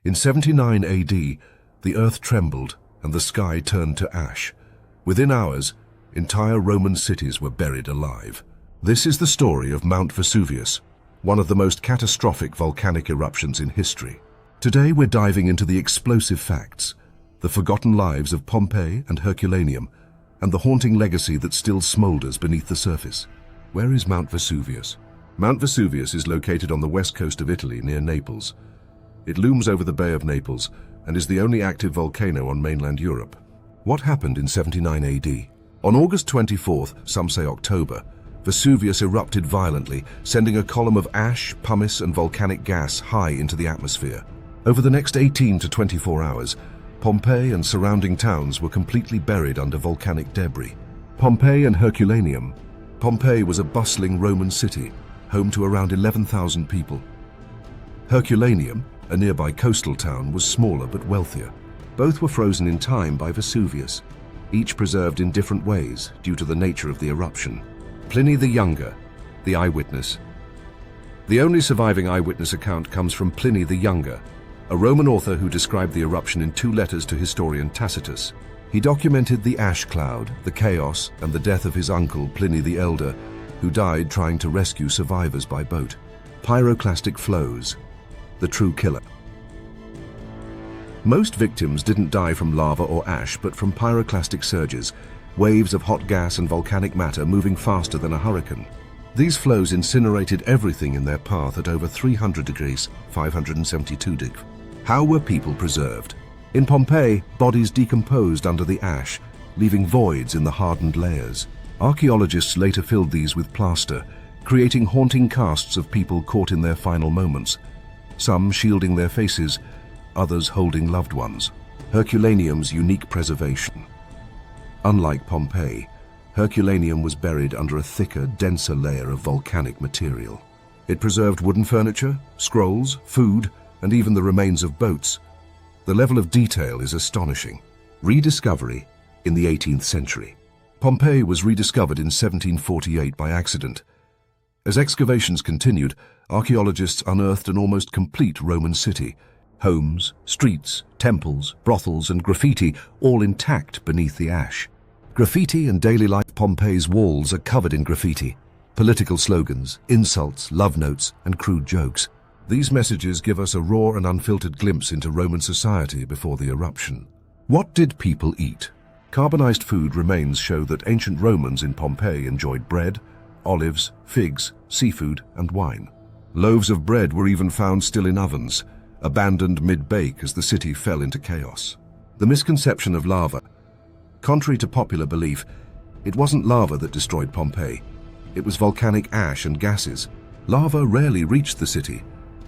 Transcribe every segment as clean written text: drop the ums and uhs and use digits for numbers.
In 79 AD, the earth trembled and the sky turned to ash. Within hours, entire Roman cities were buried alive. This is the story of Mount Vesuvius, one of the most catastrophic volcanic eruptions in history. Today we're diving into the explosive facts, the forgotten lives of Pompeii and Herculaneum, and the haunting legacy that still smolders beneath the surface. Where is Mount Vesuvius? Mount Vesuvius is located on the west coast of Italy near Naples. It looms over the Bay of Naples and is the only active volcano on mainland Europe. What happened in 79 AD? On August 24th, some say October, Vesuvius erupted violently, sending a column of ash, pumice and volcanic gas high into the atmosphere. Over the next 18 to 24 hours, Pompeii and surrounding towns were completely buried under volcanic debris. Pompeii and Herculaneum. Pompeii was a bustling Roman city, home to around 11,000 people. Herculaneum, a nearby coastal town, was smaller but wealthier. Both were frozen in time by Vesuvius, each preserved in different ways due to the nature of the eruption. Pliny the Younger, the eyewitness. The only surviving eyewitness account comes from Pliny the Younger, a Roman author who described the eruption in 2 letters to historian Tacitus. He documented the ash cloud, the chaos, and the death of his uncle Pliny the Elder, who died trying to rescue survivors by boat. Pyroclastic flows, the true killer. Most victims didn't die from lava or ash, but from pyroclastic surges, waves of hot gas and volcanic matter moving faster than a hurricane. These flows incinerated everything in their path at over 300 degrees, 572 degrees. How were people preserved? In Pompeii, bodies decomposed under the ash, leaving voids in the hardened layers. Archaeologists later filled these with plaster, creating haunting casts of people caught in their final moments, some shielding their faces, others holding loved ones. Herculaneum's unique preservation. Unlike Pompeii, Herculaneum was buried under a thicker, denser layer of volcanic material. It preserved wooden furniture, scrolls, food, and even the remains of boats. The level of detail is astonishing. Rediscovery in the 18th century. Pompeii was rediscovered in 1748 by accident. As excavations continued, archaeologists unearthed an almost complete Roman city. Homes, streets, temples, brothels, and graffiti, all intact beneath the ash. Graffiti and daily life. Pompeii's walls are covered in graffiti. Political slogans, insults, love notes, and crude jokes. These messages give us a raw and unfiltered glimpse into Roman society before the eruption. What did people eat? Carbonized food remains show that ancient Romans in Pompeii enjoyed bread, olives, figs, seafood, and wine. Loaves of bread were even found still in ovens, abandoned mid-bake as the city fell into chaos. The misconception of lava. Contrary to popular belief, it wasn't lava that destroyed Pompeii. It was volcanic ash and gases. Lava rarely reached the city,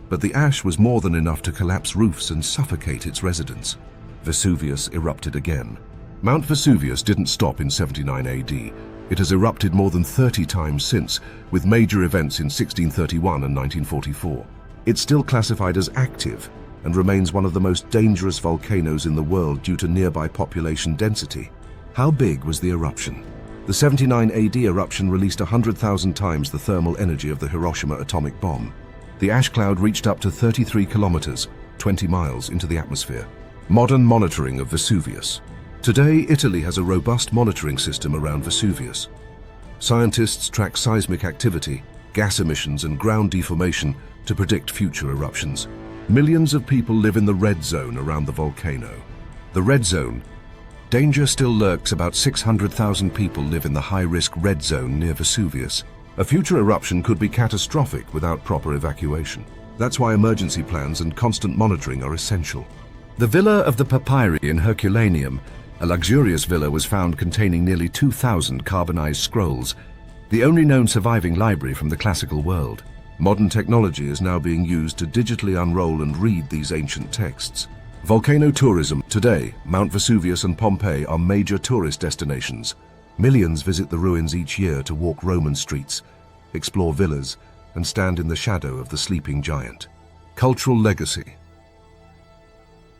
but the ash was more than enough to collapse roofs and suffocate its residents. Vesuvius erupted again. Mount Vesuvius didn't stop in 79 AD. It has erupted more than 30 times since, with major events in 1631 and 1944. It's still classified as active and remains one of the most dangerous volcanoes in the world due to nearby population density. How big was the eruption? The 79 AD eruption released 100,000 times the thermal energy of the Hiroshima atomic bomb. The ash cloud reached up to 33 kilometers, 20 miles into the atmosphere. Modern monitoring of Vesuvius. Today, Italy has a robust monitoring system around Vesuvius. Scientists track seismic activity, gas emissions, and ground deformation to predict future eruptions. Millions of people live in the red zone around the volcano. The red zone. Danger still lurks. About 600,000 people live in the high-risk red zone near Vesuvius. A future eruption could be catastrophic without proper evacuation. That's why emergency plans and constant monitoring are essential. The Villa of the Papyri in Herculaneum, a luxurious villa, was found containing nearly 2,000 carbonized scrolls, the only known surviving library from the classical world. Modern technology is now being used to digitally unroll and read these ancient texts. Volcano tourism. Today, Mount Vesuvius and Pompeii are major tourist destinations. Millions visit the ruins each year to walk Roman streets, explore villas, and stand in the shadow of the sleeping giant. Cultural legacy.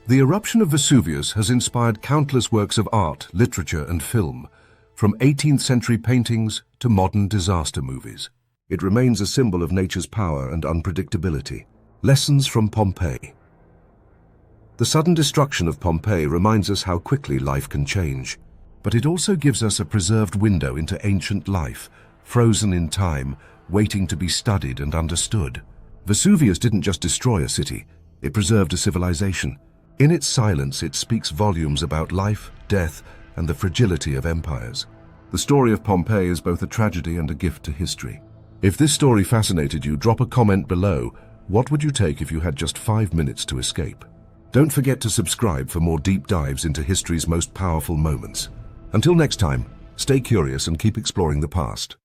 The eruption of Vesuvius has inspired countless works of art, literature, and film, from 18th century paintings to modern disaster movies. It remains a symbol of nature's power and unpredictability. Lessons from Pompeii. The sudden destruction of Pompeii reminds us how quickly life can change. But it also gives us a preserved window into ancient life, frozen in time, waiting to be studied and understood. Vesuvius didn't just destroy a city, it preserved a civilization. In its silence, it speaks volumes about life, death, and the fragility of empires. The story of Pompeii is both a tragedy and a gift to history. If this story fascinated you, drop a comment below. What would you take if you had just 5 minutes to escape? Don't forget to subscribe for more deep dives into history's most powerful moments. Until next time, stay curious and keep exploring the past.